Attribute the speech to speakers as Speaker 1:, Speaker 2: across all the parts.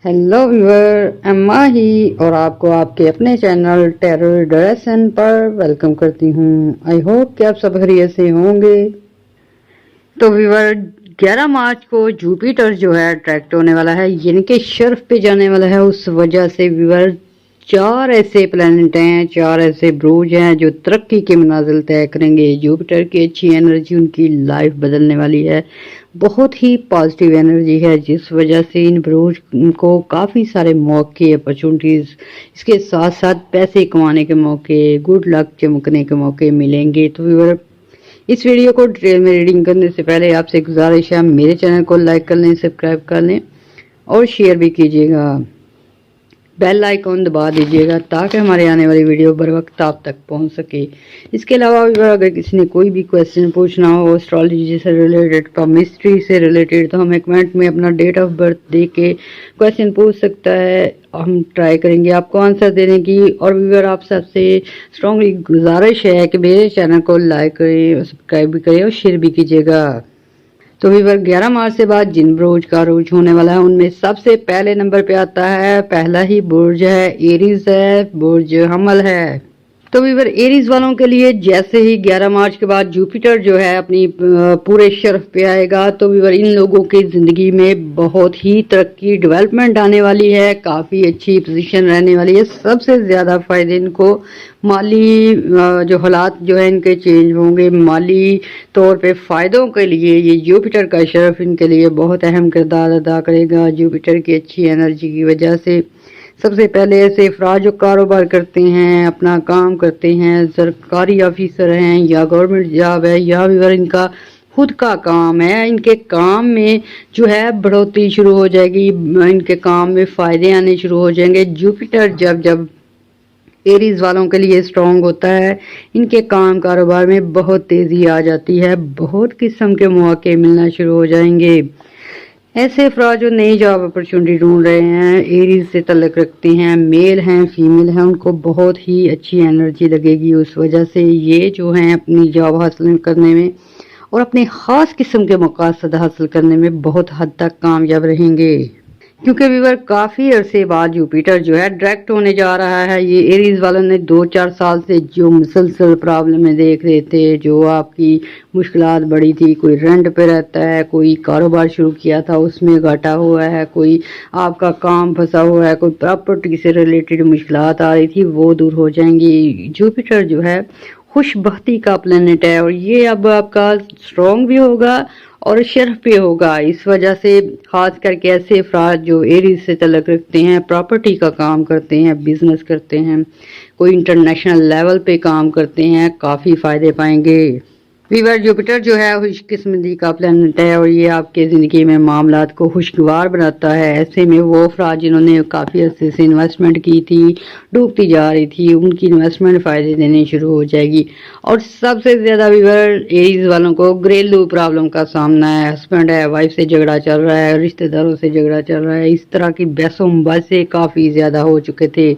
Speaker 1: Hello viewer, अम्मा ही और आपको आपके अपने चैनल टेरर डरेसन पर वेलकम करती हूँ। आई होप कि आप सब खैरियत से होंगे। तो व्यूअर 11 मार्च को जुपिटर जो है अट्रैक्ट होने वाला है, यानी कि शर्फ पे जाने वाला है। उस वजह से व्यूअर 4 ऐसे प्लैनेट हैं, 4 ऐसे ब्रोज हैं जो तरक्की के मनाजिल तय करेंगे। जुपिटर की अच्छी एनर्जी उनकी लाइफ बदलने वाली है, बहुत ही पॉजिटिव एनर्जी है, जिस वजह से इन ब्रोज को काफ़ी सारे मौके, अपॉर्चुनिटीज़, इसके साथ साथ पैसे कमाने के मौके, गुड लक चमकने के मौके मिलेंगे। तो व्यूअर इस वीडियो को डिटेल में रीडिंग करने से पहले आपसे गुजारिश है, मेरे चैनल को लाइक कर लें, सब्सक्राइब कर लें और शेयर भी कीजिएगा। बेल आइकॉन दबा दीजिएगा ताकि हमारे आने वाली वीडियो बर वक्त आप तक पहुंच सके। इसके अलावा अगर किसी ने कोई भी क्वेश्चन पूछना हो एस्ट्रोलॉजी से रिलेटेड, मिस्ट्री से रिलेटेड, तो हमें कमेंट में अपना डेट ऑफ बर्थ दे के क्वेश्चन पूछ सकता है। हम ट्राई करेंगे आपको आंसर देने की। और व्यूअर आप सबसे स्ट्रांगली गुजारिश है कि मेरे चैनल को लाइक करें, सब्सक्राइब भी करें और शेयर भी कीजिएगा। तो व्यूअर 11 मार्च से बाद जिन बुर्ज का अरूज होने वाला है उनमें सबसे पहले नंबर पे आता है, पहला ही बुर्ज है एरीज है, बुर्ज हमल है। तो व्यूअर एरीज वालों के लिए जैसे ही 11 मार्च के बाद जुपिटर जो है अपनी पूरे शर्फ पे आएगा, तो व्यूअर इन लोगों की जिंदगी में बहुत ही तरक्की, डेवलपमेंट आने वाली है, काफी अच्छी पोजीशन रहने वाली है। सबसे ज्यादा फायदे इनको माली जो हालात जो है इनके चेंज होंगे। माली तौर पे फायदों के लिए ये जुपिटर का शर्फ इनके लिए बहुत अहम किरदार अदा करेगा। जुपिटर की अच्छी एनर्जी की वजह से सबसे पहले ऐसे अफराद जो कारोबार करते हैं, अपना काम करते हैं, सरकारी ऑफिसर हैं या गवर्नमेंट जॉब है या फिर इनका खुद का काम है, इनके काम में जो है बढ़ोतरी शुरू हो जाएगी, इनके काम में फायदे आने शुरू हो जाएंगे। जुपिटर जब एरीज वालों के लिए स्ट्रांग होता है, इनके काम कारोबार में बहुत तेजी आ जाती है, बहुत किस्म के मौके मिलना शुरू हो जाएंगे। ऐसे अफराद जो नई जॉब अपॉर्चुनिटी ढूंढ रहे हैं, एरीज से तल्लुक़ रखते हैं, मेल हैं फीमेल हैं, उनको बहुत ही अच्छी एनर्जी लगेगी। उस वजह से ये जो हैं अपनी जॉब हासिल करने में और अपने ख़ास किस्म के मक़ासद हासिल करने में बहुत हद तक कामयाब रहेंगे। क्योंकि व्यूअर काफ़ी अरसे बाद जुपिटर जो है डायरेक्ट होने जा रहा है। ये एरीज वालों ने 2-4 साल से जो मुसलसल प्रॉब्लम देख रहे थे, जो आपकी मुश्किलात बड़ी थी, कोई रेंट पे रहता है, कोई कारोबार शुरू किया था उसमें घाटा हुआ है, कोई आपका काम फंसा हुआ है, कोई प्रॉपर्टी से रिलेटेड मुश्किलात आ रही थी, वो दूर हो जाएंगी। जुपिटर जो है खुशबख्ती का प्लेनेट है और ये अब आपका स्ट्रॉन्ग भी होगा और शर्फ पे होगा। इस वजह से खास करके ऐसे अफराद जो एरीज से तल्लुक़ रखते हैं, प्रॉपर्टी का काम करते हैं, बिजनेस करते हैं, कोई इंटरनेशनल लेवल पे काम करते हैं, काफ़ी फ़ायदे पाएंगे। व्यूअर जुपिटर जो है खुशकिस्मती का प्लैनेट है और ये आपके ज़िंदगी में मामलात को खुशगवार बनाता है। ऐसे में वो अफराद जिन्होंने काफ़ी अरसे से इन्वेस्टमेंट की थी, डूबती जा रही थी, उनकी इन्वेस्टमेंट फ़ायदे देने शुरू हो जाएगी। और सबसे ज़्यादा व्यूअर एरीज वालों को घरेलू प्रॉब्लम का सामना है। हस्बैंड है वाइफ से झगड़ा चल रहा है, रिश्तेदारों से झगड़ा चल रहा है, इस तरह की बहसों बहसें काफ़ी ज़्यादा हो चुके थे।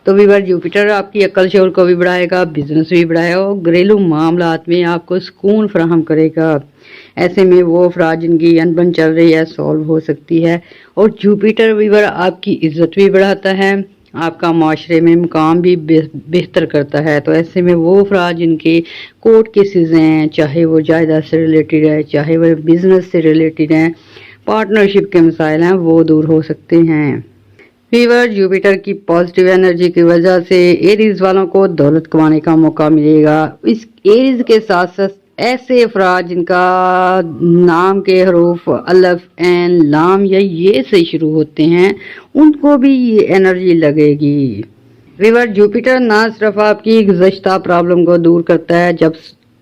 Speaker 1: तो व्यूअर जुपिटर आपकी अक्ल शोर को भी बढ़ाएगा, बिजनेस भी बढ़ाएगा और घरेलू मामलात में आपको सुकून फराहम करेगा। ऐसे में वो अफराद जिनकी अनबन चल रही है सॉल्व हो सकती है। और जुपिटर व्यूअर आपकी इज्जत भी बढ़ाता है, आपका माशरे में मुकाम भी बेहतर करता है। तो ऐसे में वो अफराद जिनके कोर्ट केसेस हैं, चाहे वो जायदाद से रिलेटेड है, चाहे वो बिजनेस से रिलेटेड हैं, पार्टनरशिप के मसाइल हैं, वो दूर हो सकते हैं। व्यूअर जुपिटर की पॉजिटिव एनर्जी की वजह से एरीज वालों को दौलत कमाने का मौका मिलेगा। इस एरीज के साथ साथ ऐसे अफराद जिनका नाम के हरूफ अल्फ एन लाम या ये से शुरू होते हैं, उनको भी ये एनर्जी लगेगी। व्यूअर जुपिटर ना सिर्फ आपकी गुज़श्ता प्रॉब्लम को दूर करता है, जब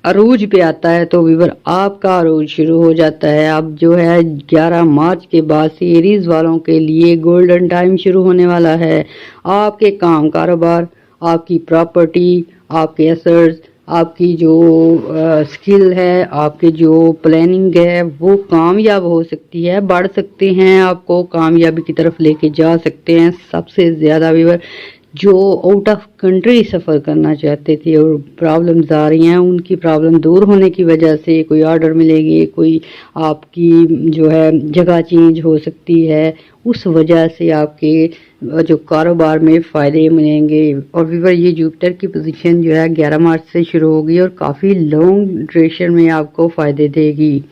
Speaker 1: अरूज पे आता है तो व्यूअर आपका अरूज शुरू हो जाता है। अब जो है 11 मार्च के बाद से एरीज वालों के लिए गोल्डन टाइम शुरू होने वाला है। आपके काम कारोबार, आपकी प्रॉपर्टी, आपके एसेट्स, आपकी जो स्किल है, आपकी जो प्लानिंग है, वो कामयाब हो सकती है, बढ़ सकते हैं, आपको कामयाबी की तरफ लेके जा सकते हैं। सबसे ज़्यादा व्यूअर जो आउट ऑफ कंट्री सफ़र करना चाहते थे और प्रॉब्लम्स आ रही हैं, उनकी प्रॉब्लम दूर होने की वजह से कोई ऑर्डर मिलेगी, कोई आपकी जो है जगह चेंज हो सकती है, उस वजह से आपके जो कारोबार में फ़ायदे मिलेंगे। और व्यूअर ये जुपिटर की पोजीशन जो है 11 मार्च से शुरू होगी और काफ़ी लॉन्ग ड्यूरेशन में आपको फ़ायदे देगी।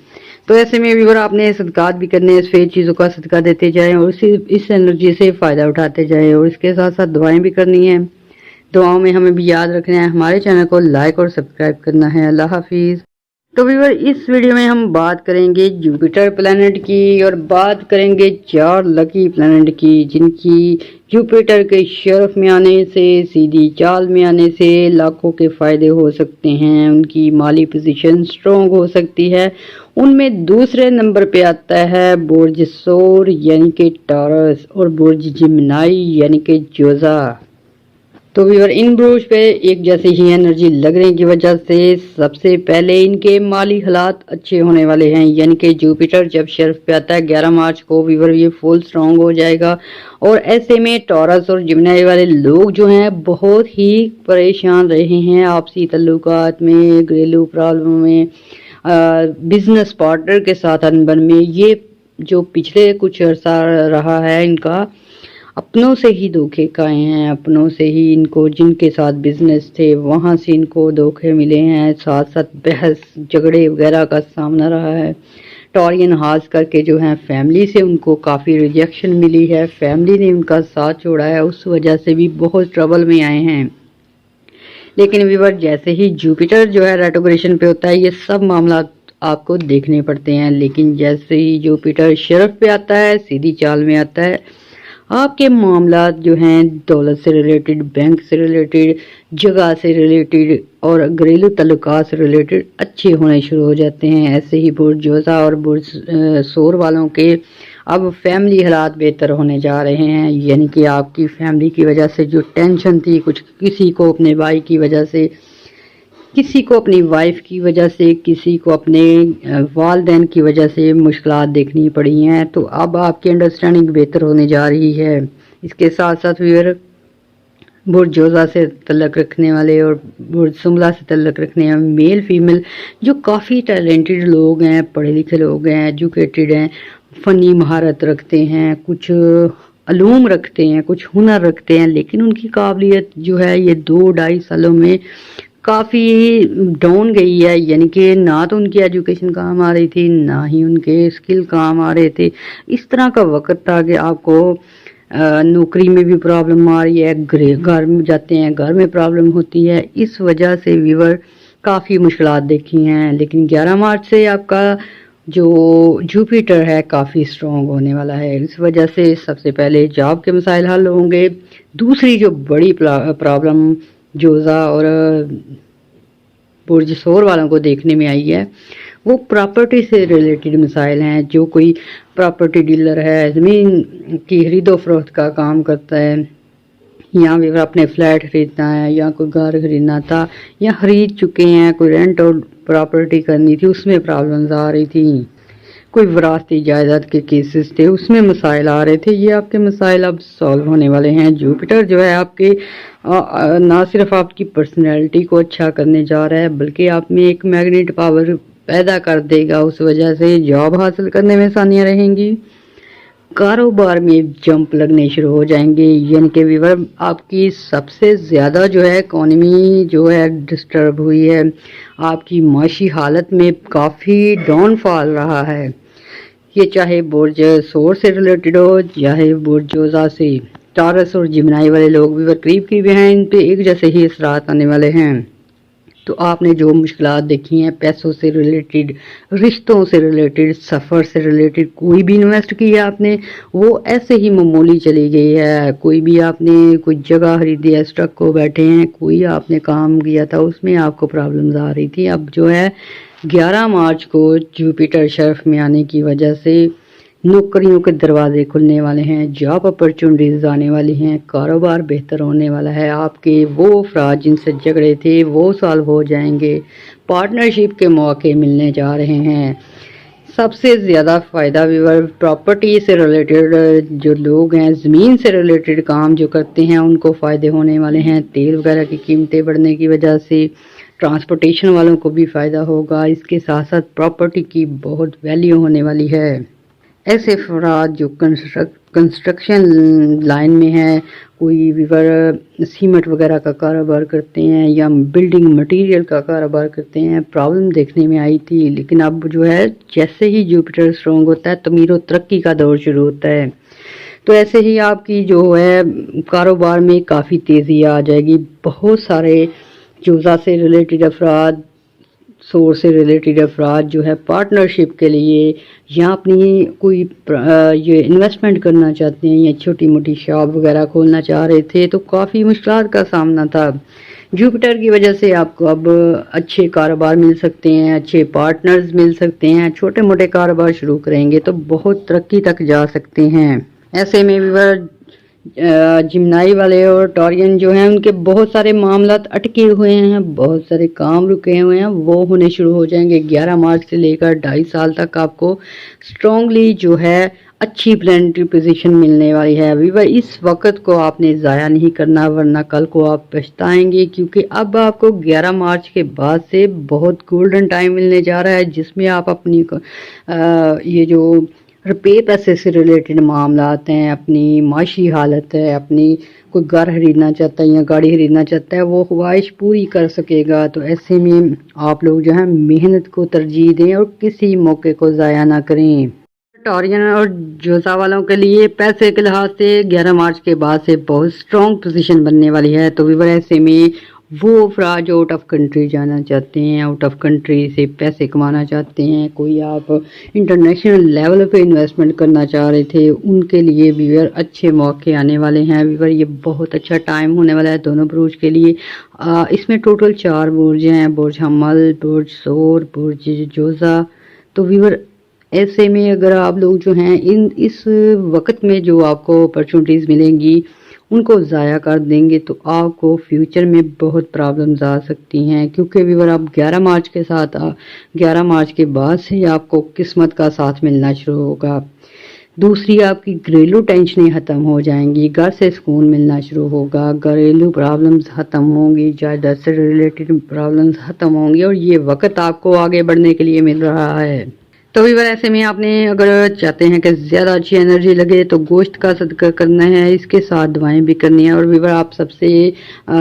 Speaker 1: तो ऐसे में व्यूअर आपने सदकात भी करने हैं, सफ़ेद चीज़ों का सदका देते जाएं और इस एनर्जी से फ़ायदा उठाते जाएं, और इसके साथ साथ दुआएं भी करनी है। दुआओं में हमें भी याद रखना है, हमारे चैनल को लाइक और सब्सक्राइब करना है। अल्लाह हाफिज़। तो व्यूअर इस वीडियो में हम बात करेंगे जुपिटर प्लैनेट की, और बात करेंगे 4 लकी प्लैनेट की जिनकी जुपिटर के शरफ में आने से, सीधी चाल में आने से लाखों के फ़ायदे हो सकते हैं, उनकी माली पोजीशन स्ट्रॉन्ग हो सकती है। उनमें दूसरे नंबर पे आता है बुर्ज सोर यानी कि टॉरस और बुर्ज जिमनाई यानी कि जोजा। तो व्यूअर इन बुर्ज पे एक जैसी ही एनर्जी लगने की वजह से सबसे पहले इनके माली हालात अच्छे होने वाले हैं, यानी कि जुपिटर जब शर्फ पे आता है 11 मार्च को व्यूअर ये फुल स्ट्रॉन्ग हो जाएगा। और ऐसे में टॉरस और जिमनाई वाले लोग जो हैं बहुत ही परेशान रहे हैं आपसी तल्लुकात में, घरेलू प्रॉब्लम में, बिजनेस पार्टनर के साथ अनबन में। ये जो पिछले कुछ अर्सा रहा है इनका अपनों से ही धोखे खाए हैं, अपनों से ही इनको जिनके साथ बिजनेस थे वहां से इनको धोखे मिले हैं, साथ साथ बहस झगड़े वगैरह का सामना रहा है। टॉरियन हास करके जो है फैमिली से उनको काफ़ी रिजेक्शन मिली है, फैमिली ने उनका साथ छोड़ा है, उस वजह से भी बहुत ट्रबल में आए हैं। लेकिन व्यूअर जैसे ही जुपिटर जो है रेट्रोग्रेशन पे होता है ये सब मामला आपको देखने पड़ते हैं, लेकिन जैसे ही जुपिटर शरफ पे आता है, सीधी चाल में आता है, आपके मामला जो हैं दौलत से रिलेटेड, बैंक से रिलेटेड, जगह से रिलेटेड और घरेलू तल्लुकात से रिलेटेड अच्छे होने शुरू हो जाते हैं। ऐसे ही बुर्ज जोजा और बुर्ज सोर वालों के अब फैमिली हालात बेहतर होने जा रहे हैं, यानी कि आपकी फैमिली की वजह से जो टेंशन थी, कुछ किसी को अपने भाई की वजह से, किसी को अपनी वाइफ की वजह से, किसी को अपने वालदैन की वजह से मुश्किलात देखनी पड़ी हैं, तो अब आपकी अंडरस्टैंडिंग बेहतर होने जा रही है। इसके साथ साथ फिर बुर्ज जोजा से तल्लक रखने वाले और बुर्ज सुमला से तल्लक रखने वाले मेल फीमेल जो काफ़ी टैलेंटेड लोग हैं, पढ़े लिखे लोग हैं, एजुकेटेड हैं, फ़नी महारत रखते हैं, कुछ अलूम रखते हैं, कुछ हुनर रखते हैं, लेकिन उनकी काबिलियत जो है ये 2-2.5 सालों में काफ़ी डाउन गई है, यानी कि ना तो उनकी एजुकेशन काम आ रही थी, ना ही उनके स्किल काम आ रहे थे। इस तरह का वक्त था कि आपको नौकरी में भी प्रॉब्लम आ रही है, घर में जाते हैं घर में प्रॉब्लम होती है, इस वजह से व्यूअर काफ़ी मुश्किलात देखी हैं। लेकिन 11 मार्च से आपका जो जुपिटर है काफ़ी स्ट्रॉन्ग होने वाला है, इस वजह से सबसे पहले जॉब के मसाइल हल होंगे। दूसरी जो बड़ी प्रॉब्लम जोजा और बुर्ज सोर वालों को देखने में आई है वो प्रॉपर्टी से रिलेटेड मसाइल हैं। जो कोई प्रॉपर्टी डीलर है, ज़मीन की खरीदो फरोख्त का काम करता है, या भी अपने फ्लैट खरीदना है या कोई घर खरीदना था या खरीद चुके हैं, कोई रेंट और प्रॉपर्टी करनी थी, उसमें प्रॉब्लम्स आ रही थी, कोई विरासती जायदाद के केसेस थे उसमें मसाइल आ रहे थे, ये आपके मसाइल अब सॉल्व होने वाले हैं। जुपिटर जो है आपके ना सिर्फ आपकी पर्सनैलिटी को अच्छा करने जा रहा है बल्कि आप में एक मैग्नेट पावर पैदा कर देगा, उस वजह से जॉब हासिल करने में आसानियाँ रहेंगी, कारोबार में जंप लगने शुरू हो जाएंगे, यानी कि व्यूअर आपकी सबसे ज़्यादा जो है इकोनॉमी जो है डिस्टर्ब हुई है, आपकी माशी हालत में काफ़ी डाउनफॉल रहा है। ये चाहे बुर्ज सोर से रिलेटेड हो, चाहे बुर्ज जोजा से। टॉरस और जिमनाई वाले लोग भी करीब करीब हैं, इन पे एक जैसे ही असरात आने वाले हैं। तो आपने जो मुश्किलात देखी हैं पैसों से रिलेटेड, रिश्तों से रिलेटेड, सफ़र से रिलेटेड, कोई भी इन्वेस्ट किया आपने वो ऐसे ही मामूली चली गई है, कोई भी आपने कोई जगह खरीदी है स्टक को बैठे हैं, कोई आपने काम किया था उसमें आपको प्रॉब्लम्स आ रही थी, अब जो है 11 मार्च को जुपिटर शर्फ में आने की वजह से नौकरियों के दरवाजे खुलने वाले हैं, जॉब अपॉर्चुनिटीज आने वाली हैं, कारोबार बेहतर होने वाला है, आपके वो अफराद जिनसे झगड़े थे वो सॉल्व हो जाएंगे, पार्टनरशिप के मौके मिलने जा रहे हैं। سب سے زیادہ فائدہ ویور پراپرٹی سے ریلیٹڈ جو لوگ ہیں، زمین سے ریلیٹڈ کام جو کرتے ہیں ان کو فائدے ہونے والے ہیں۔ تیل وغیرہ کی قیمتیں بڑھنے کی وجہ سے ٹرانسپورٹیشن والوں کو بھی فائدہ ہوگا۔ اس کے ساتھ ساتھ پراپرٹی کی بہت ویلیو ہونے والی ہے۔ ایسے افراد جو کنسٹرکشن لائن میں ہے، کوئی ویور سیمنٹ وغیرہ کا کاروبار کرتے ہیں یا بلڈنگ مٹیریل کا کاروبار کرتے ہیں، پرابلم دیکھنے میں آئی تھی، لیکن اب جو ہے جیسے ہی جوپیٹر اسٹرانگ ہوتا ہے تعمیر و ترقی کا دور شروع ہوتا ہے، تو ایسے ہی آپ کی جو ہے کاروبار میں کافی تیزی آ جائے گی۔ بہت سارے جوزا سے ریلیٹڈ افراد، سورس سے ریلیٹڈ افراد جو ہے پارٹنرشپ کے لیے یا اپنی کوئی یہ انویسٹمنٹ کرنا چاہتے ہیں یا چھوٹی موٹی شاپ وغیرہ کھولنا چاہ رہے تھے تو کافی مشکلات کا سامنا تھا۔ جوپیٹر کی وجہ سے آپ کو اب اچھے کاروبار مل سکتے ہیں، اچھے پارٹنرز مل سکتے ہیں، چھوٹے موٹے کاروبار شروع کریں گے تو بہت ترقی تک جا سکتے ہیں۔ ایسے میں بھی جمنائی والے اور ٹورین جو ہیں ان کے بہت سارے معاملات اٹکے ہوئے ہیں، بہت سارے کام رکے ہوئے ہیں، وہ ہونے شروع ہو جائیں گے۔ 11 مارچ سے لے کر 2.5 سال تک آپ کو اسٹرانگلی جو ہے اچھی پلانٹری پوزیشن ملنے والی ہے۔ ویور اس وقت کو آپ نے ضائع نہیں کرنا ورنہ کل کو آپ پچھتائیں گے، کیونکہ اب آپ کو 11 مارچ کے بعد سے بہت گولڈن ٹائم ملنے جا رہا ہے، جس میں آپ اپنی یہ جو روپے پیسے سے ریلیٹڈ معاملات ہیں، اپنی معاشی حالت ہے، اپنی کوئی گھر خریدنا چاہتا ہے یا گاڑی خریدنا چاہتا ہے، وہ خواہش پوری کر سکے گا۔ تو ایسے میں آپ لوگ جو ہے محنت کو ترجیح دیں اور کسی موقع کو ضائع نہ کریں۔ ٹورین اور جوزا والوں کے لیے پیسے کے لحاظ سے 11 مارچ کے بعد سے بہت اسٹرانگ پوزیشن بننے والی ہے۔ تو ویور ایسے میں وہ افراد جو آؤٹ آف کنٹری جانا چاہتے ہیں، آؤٹ آف کنٹری سے پیسے کمانا چاہتے ہیں، کوئی آپ انٹرنیشنل لیول پہ انویسٹمنٹ کرنا چاہ رہے تھے، ان کے لیے ویور اچھے موقع آنے والے ہیں۔ ویور یہ بہت اچھا ٹائم ہونے والا ہے دونوں بروج کے لیے۔ اس میں ٹوٹل 4 برج ہیں، برج حمل، برج ثور، برج جوزا۔ تو ویور ایسے میں اگر آپ لوگ جو ہیں اس وقت میں جو آپ کو اپرچونٹیز ملیں گی ان کو ضائع کر دیں گے تو آپ کو فیوچر میں بہت پرابلمز آ سکتی ہیں، کیونکہ ویور آپ 11 مارچ کے بعد سے آپ کو قسمت کا ساتھ ملنا شروع ہوگا۔ دوسری آپ کی گھریلو ٹینشنیں ختم ہو جائیں گی، گھر سے سکون ملنا شروع ہوگا، گھریلو پرابلمز ختم ہوں گی، جائیداد سے ریلیٹڈ پرابلمز ختم ہوں گی، اور یہ وقت آپ کو آگے بڑھنے کے لیے مل رہا ہے۔ تو ویور ایسے میں آپ نے اگر چاہتے ہیں کہ زیادہ اچھی انرجی لگے تو گوشت کا صدقہ کرنا ہے، اس کے ساتھ دعائیں بھی کرنی ہیں۔ اور ویور آپ سب سے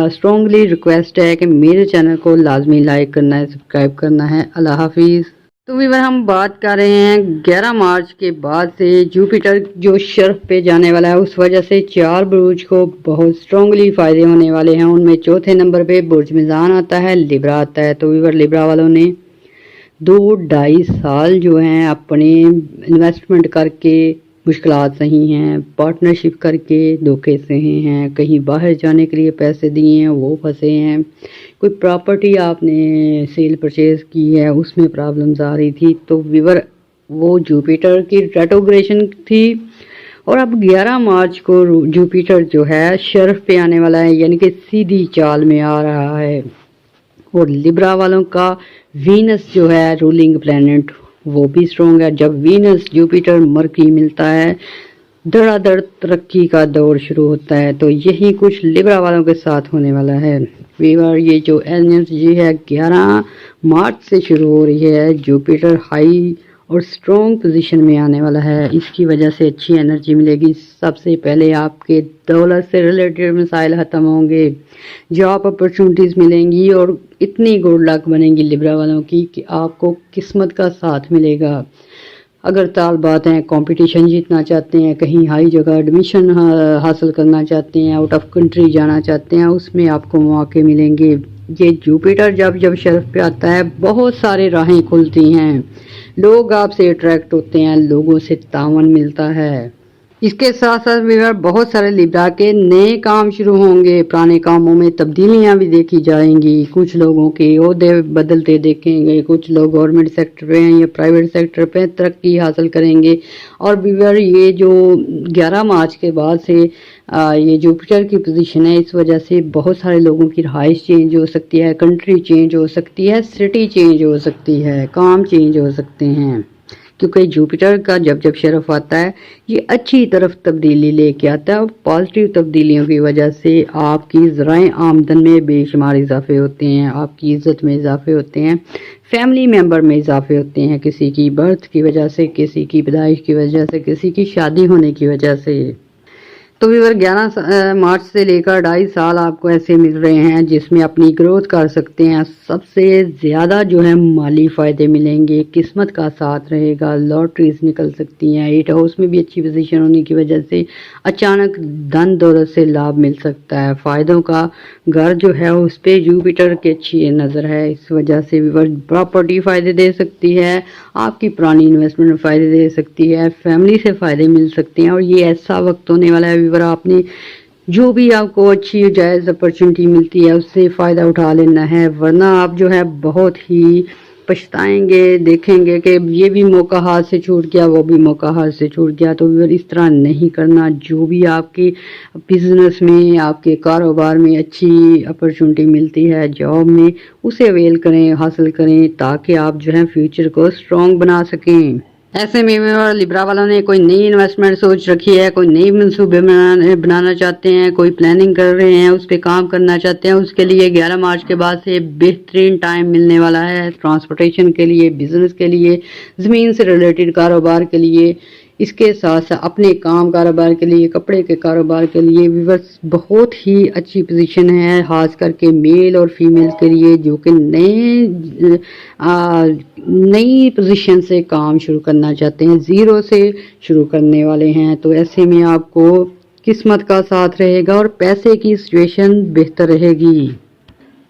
Speaker 1: اسٹرانگلی ریکویسٹ ہے کہ میرے چینل کو لازمی لائک کرنا ہے، سبسکرائب کرنا ہے۔ اللہ حافظ۔ تو ویور ہم بات کر رہے ہیں 11 مارچ کے بعد سے جوپیٹر جو شرف پہ جانے والا ہے، اس وجہ سے 4 بروج کو بہت اسٹرانگلی فائدے ہونے والے ہیں۔ ان میں چوتھے نمبر پہ برج میزان آتا ہے، لیبرا آتا ہے۔ تو ویور لیبرا والوں نے 2-2.5 سال جو ہیں اپنے انویسٹمنٹ کر کے مشکلات سہی ہیں، پارٹنرشپ کر کے دھوکے سہے ہیں، کہیں باہر جانے کے لیے پیسے دیے ہیں وہ پھنسے ہیں، کوئی پراپرٹی آپ نے سیل پرچیز کی ہے اس میں پرابلمز آ رہی تھی۔ تو ویور وہ جوپیٹر کی ریٹروگریشن تھی، اور اب 11 مارچ کو جوپیٹر جو ہے شرف پہ آنے والا ہے، یعنی کہ سیدھی چال میں آ رہا ہے۔ اور لیبرا والوں کا وینس جو ہے رولنگ پلانٹ وہ بھی اسٹرانگ ہے۔ جب وینس جوپیٹر مرکری ملتا ہے دڑا دڑ ترقی کا دور شروع ہوتا ہے۔ تو یہی کچھ لیبرا والوں کے ساتھ ہونے والا ہے۔ ویور یہ جو انرجی ہے 11 مارچ سے شروع ہو رہی ہے، جوپیٹر ہائی اور اسٹرانگ پوزیشن میں آنے والا ہے، اس کی وجہ سے اچھی انرجی ملے گی۔ سب سے پہلے آپ کے دولت سے ریلیٹڈ مسائل ختم ہوں گے، جاب اپرچونٹیز ملیں گی، اور اتنی گڈ لک بنے گی لیبرا والوں کی کہ آپ کو قسمت کا ساتھ ملے گا۔ اگر طالبات ہیں، کمپٹیشن جیتنا چاہتے ہیں، کہیں ہائی جگہ ایڈمیشن حاصل کرنا چاہتے ہیں، آؤٹ آف کنٹری جانا چاہتے ہیں، اس میں آپ کو مواقع ملیں گے۔ یہ جوپیٹر جب شرف پہ آتا ہے بہت سارے راہیں کھلتی ہیں، لوگ آپ سے اٹریکٹ ہوتے ہیں، لوگوں سے تعاون ملتا ہے۔ اس کے ساتھ ساتھ ویور بہت سارے لیبرا کے نئے کام شروع ہوں گے، پرانے کاموں میں تبدیلیاں بھی دیکھی جائیں گی، کچھ لوگوں کے عہدے بدلتے دیکھیں گے، کچھ لوگ گورنمنٹ سیکٹر پہ ہیں یا پرائیویٹ سیکٹر پہ ترقی حاصل کریں گے۔ اور ویور یہ جو 11 مارچ کے بعد سے یہ جوپیٹر کی پوزیشن ہے، اس وجہ سے بہت سارے لوگوں کی رہائش چینج ہو سکتی ہے، کنٹری چینج ہو سکتی ہے، سٹی چینج ہو سکتی ہے، کام چینج ہو سکتے ہیں، کیونکہ جوپیٹر کا جب جب شرف آتا ہے یہ اچھی طرف تبدیلی لے کے آتا ہے، اور پازیٹیو تبدیلیوں کی وجہ سے آپ کی ذرائع آمدن میں بے شمار اضافے ہوتے ہیں، آپ کی عزت میں اضافے ہوتے ہیں، فیملی ممبر میں اضافے ہوتے ہیں، کسی کی برتھ کی وجہ سے، کسی کی پیدائش کی وجہ سے، کسی کی شادی ہونے کی وجہ سے۔ تو ویور 11 مارچ سے لے کر 2.5 سال آپ کو ایسے مل رہے ہیں جس میں اپنی گروتھ کر سکتے ہیں۔ سب سے زیادہ جو ہے مالی فائدے ملیں گے، قسمت کا ساتھ رہے گا، لاٹریز نکل سکتی ہیں، 8 ہاؤس میں بھی اچھی پوزیشن ہونے کی وجہ سے اچانک دھن دولت سے لابھ مل سکتا ہے۔ فائدوں کا گھر جو ہے اس پہ جوپیٹر کی اچھی نظر ہے، اس وجہ سے ویور پراپرٹی فائدے دے سکتی ہے، آپ کی پرانی انویسٹمنٹ فائدے دے سکتی ہے، فیملی سے فائدے مل سکتے ہیں، اور یہ ایسا وقت ہونے والا ہے ویور آپ نے جو بھی آپ کو اچھی جائز اپرچونٹی ملتی ہے اس سے فائدہ اٹھا لینا ہے، ورنہ آپ جو ہے بہت ہی پچھتائیں گے، دیکھیں گے کہ یہ بھی موقع ہاتھ سے چھوٹ گیا، وہ بھی موقع ہاتھ سے چھوٹ گیا۔ تو ویور اس طرح نہیں کرنا، جو بھی آپ کی بزنس میں، آپ کے کاروبار میں اچھی اپرچونٹی ملتی ہے جاب میں، اسے اویل کریں، حاصل کریں، تاکہ آپ جو ہے فیوچر کو اسٹرانگ بنا سکیں۔ ایسے میں لبرا والوں نے کوئی نئی انویسٹمنٹ سوچ رکھی ہے، کوئی نئی منصوبے بنانا چاہتے ہیں، کوئی پلاننگ کر رہے ہیں، اس پہ کام کرنا چاہتے ہیں، اس کے لیے 11 مارچ کے بعد سے بہترین ٹائم ملنے والا ہے، ٹرانسپورٹیشن کے لیے، بزنس کے لیے، زمین سے ریلیٹڈ کاروبار کے لیے، اس کے ساتھ ساتھ اپنے کام کاروبار کے لیے، کپڑے کے کاروبار کے لیے ویورز بہت ہی اچھی پوزیشن ہے، خاص کر کے میل اور فیمیل کے لیے جو کہ نئی پوزیشن سے کام شروع کرنا چاہتے ہیں، زیرو سے شروع کرنے والے ہیں۔ تو ایسے میں آپ کو قسمت کا ساتھ رہے گا اور پیسے کی سچویشن بہتر رہے گی۔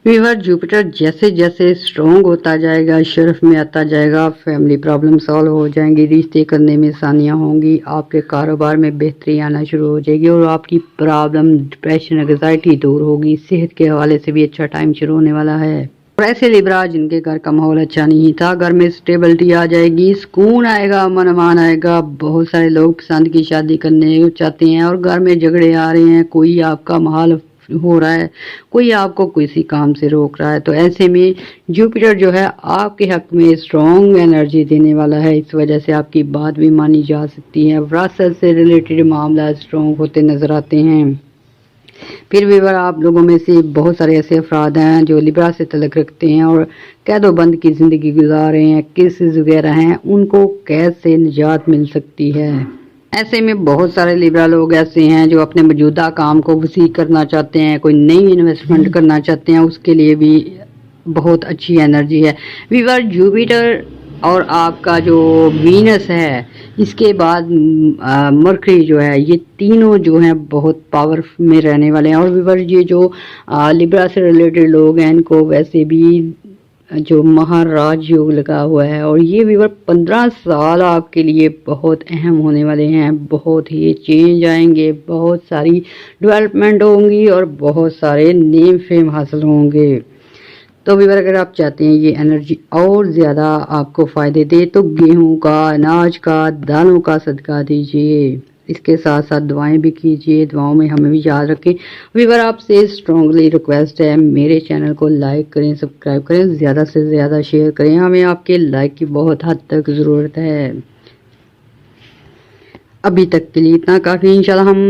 Speaker 1: ویور جوپیٹر جیسے جیسے اسٹرانگ ہوتا جائے گا، شرف میں آتا جائے گا، فیملی پرابلم سالو ہو جائیں گی، رشتے کرنے میں آسانیاں ہوں گی، آپ کے کاروبار میں بہتری آنا شروع ہو جائے گی، اور آپ کی پرابلم، ڈپریشن، انگزائٹی دور ہوگی۔ صحت کے حوالے سے بھی اچھا ٹائم شروع ہونے والا ہے۔ اور ایسے لیبرا جن کے گھر کا ماحول اچھا نہیں تھا، گھر میں اسٹیبلٹی آ جائے گی، سکون آئے گا، امن امان آئے گا۔ بہت سارے لوگ پسند کی شادی کرنے چاہتے ہیں اور گھر میں جھگڑے آ رہے ہیں، کوئی آپ کا محال ہو رہا ہے، کوئی آپ کو کسی کام سے روک رہا ہے، تو ایسے میں جوپیٹر جو ہے آپ کے حق میں اسٹرانگ انرجی دینے والا ہے، اس وجہ سے آپ کی بات بھی مانی جا سکتی ہے۔ وراثت سے ریلیٹڈ معاملات اسٹرانگ ہوتے نظر آتے ہیں۔ پھر ویور آپ لوگوں میں سے بہت سارے ایسے افراد ہیں جو لبرا سے تعلق رکھتے ہیں اور قید و بند کی زندگی گزار رہے ہیں، کیسز وغیرہ ہیں، ان کو قید سے نجات مل سکتی ہے۔ ایسے میں بہت سارے لیبرا لوگ ایسے ہیں جو اپنے موجودہ کام کو وسیع کرنا چاہتے ہیں، کوئی نئی انویسٹمنٹ کرنا چاہتے ہیں، اس کے لیے بھی بہت اچھی انرجی ہے۔ ویور جوپیٹر اور آپ کا جو وینس ہے، اس کے بعد مرکری جو ہے، یہ تینوں جو ہیں بہت پاور میں رہنے والے ہیں۔ اور ویور یہ جو لیبرا سے ریلیٹڈ لوگ ہیں، ان کو ویسے بھی جو مہاراج یوگ لگا ہوا ہے، اور یہ ویور 15 سال آپ کے لیے بہت اہم ہونے والے ہیں، بہت ہی چینج آئیں گے، بہت ساری ڈیولپمنٹ ہوں گی اور بہت سارے نیم فیم حاصل ہوں گے۔ تو ویور اگر آپ چاہتے ہیں یہ انرجی اور زیادہ آپ کو فائدے دے تو گیہوں کا، اناج کا، دالوں کا صدقہ دیجیے، اس کے ساتھ ساتھ دعائیں بھی کیجیے، دعاؤں میں ہمیں بھی یاد رکھیں۔ ویور آپ سے اسٹرانگلی ریکویسٹ ہے میرے چینل کو لائک کریں، سبسکرائب کریں، زیادہ سے زیادہ شیئر کریں، ہمیں آپ کے لائک کی بہت حد تک ضرورت ہے۔ ابھی تک کے لیے اتنا کافی، انشاءاللہ ہم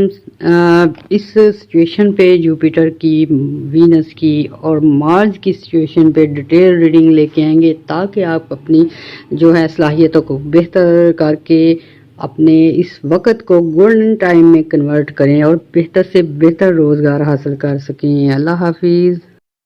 Speaker 1: اس سچویشن پہ جوپیٹر کی، وینس کی اور مارس کی سچویشن پہ ڈیٹیل ریڈنگ لے کے آئیں گے، تاکہ آپ اپنی جو ہے صلاحیتوں کو بہتر کر کے اپنے اس وقت کو گولڈن ٹائم میں کنورٹ کریں اور بہتر سے بہتر روزگار حاصل کر سکیں۔ اللہ حافظ۔